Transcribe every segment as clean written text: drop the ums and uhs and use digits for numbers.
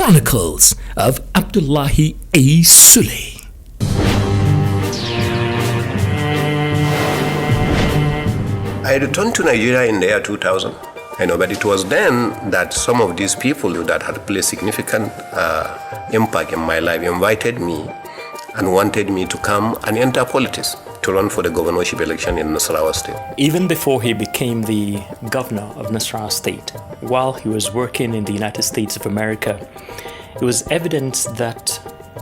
Chronicles of Abdullahi A. Sule. I returned to Nigeria in the year 2000. But it was then that some of these people that had played significant impact in my life invited me and wanted me to come and enter politics to run for the governorship election in Nasarawa State. Even before he became the governor of Nasarawa State, while he was working in the United States of America, it was evident that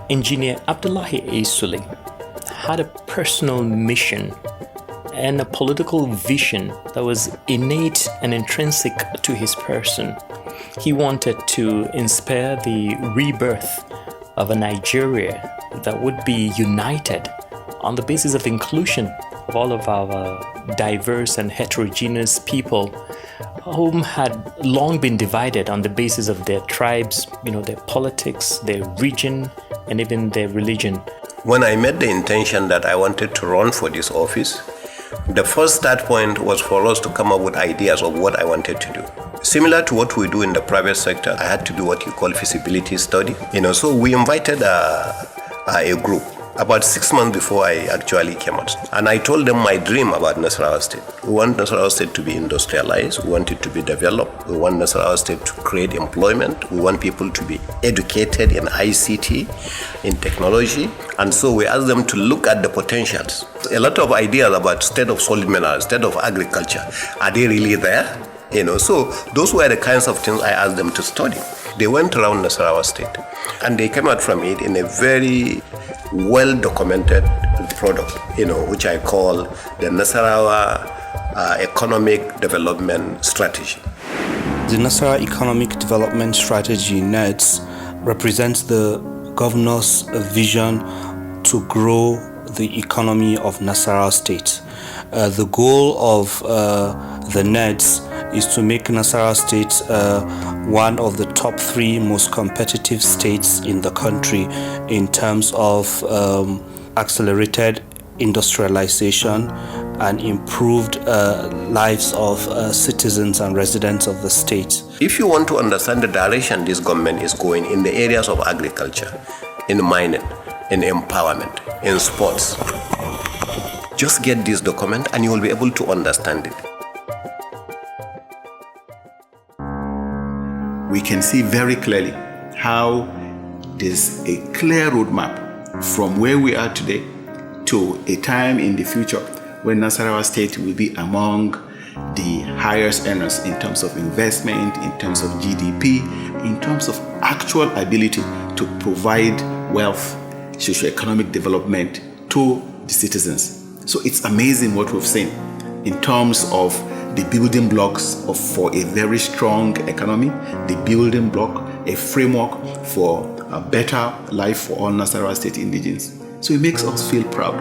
Engineer Abdullahi A. Sule had a personal mission and a political vision that was innate and intrinsic to his person. He wanted to inspire the rebirth of a Nigeria that would be united on the basis of inclusion of all of our diverse and heterogeneous people whom had long been divided on the basis of their tribes, their politics, their region, and even their religion. When I made the intention that I wanted to run for this office, the first start point was for us to come up with ideas of what I wanted to do. Similar to what we do in the private sector, I had to do what you call feasibility study. So we invited a group about 6 months before I actually came out. And I told them my dream about Nasarawa State. We want Nasarawa State to be industrialized. We want it to be developed. We want Nasarawa State to create employment. We want people to be educated in ICT, in technology. And so we asked them to look at the potentials. A lot of ideas about state of solid minerals, state of agriculture, are they really there? So those were the kinds of things I asked them to study. They went around Nasarawa State and they came out from it in a very well-documented product, which I call the Nasarawa Economic Development Strategy. The Nasarawa Economic Development Strategy, NEDS, represents the governor's vision to grow the economy of Nasarawa State. The goal of the NEDS is to make Nasarawa State one of the top 3 most competitive states in the country in terms of accelerated industrialization and improved lives of citizens and residents of the state. If you want to understand the direction this government is going in the areas of agriculture, in mining, in empowerment, in sports, just get this document and you will be able to understand it. We can see very clearly how there's a clear roadmap from where we are today to a time in the future when Nasarawa State will be among the highest earners in terms of investment, in terms of GDP, in terms of actual ability to provide wealth, socioeconomic development to the citizens. So it's amazing what we've seen in terms of the building blocks for a very strong economy, the building block, a framework for a better life for all Nasarawa State indigents. So it makes us feel proud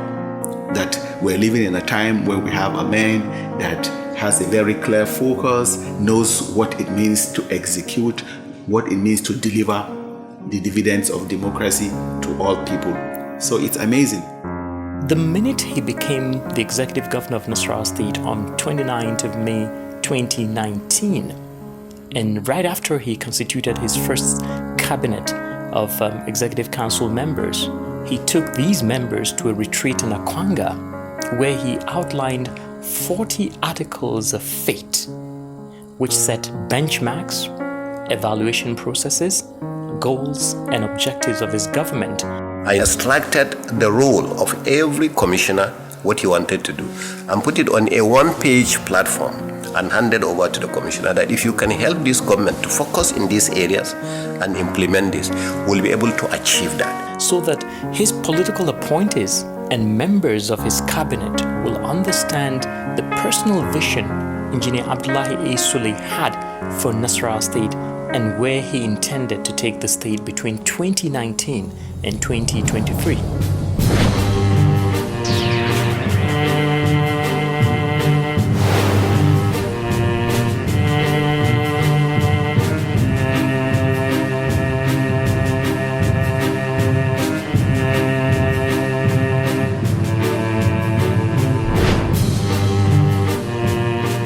that we're living in a time where we have a man that has a very clear focus, knows what it means to execute, what it means to deliver the dividends of democracy to all people. So it's amazing. The minute he became the executive governor of Nasarawa State on 29th of May 2019, and right after he constituted his first cabinet of executive council members, he took these members to a retreat in Akwanga where he outlined 40 articles of faith which set benchmarks, evaluation processes, goals and objectives of his government. I extracted the role of every commissioner, what he wanted to do, and put it on a one-page platform and handed over to the commissioner that if you can help this government to focus in these areas and implement this, we'll be able to achieve that. So that his political appointees and members of his cabinet will understand the personal vision Engineer Abdullahi A. Sule had for Nasarawa State and where he intended to take the state between 2019 and 2023.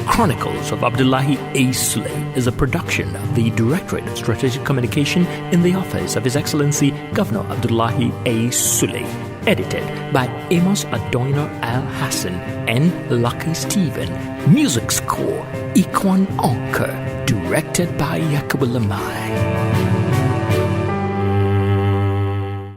Chronicles Chronicles of Abdullahi A. Sule is a production of the Directorate of Strategic Communication in the Office of His Excellency Governor Abdullahi A. Sule. Edited by Amos Adoiner Al Hassan and Lucky Stephen. Music score, Ikwan Onker. Directed by Yakubu Lamai.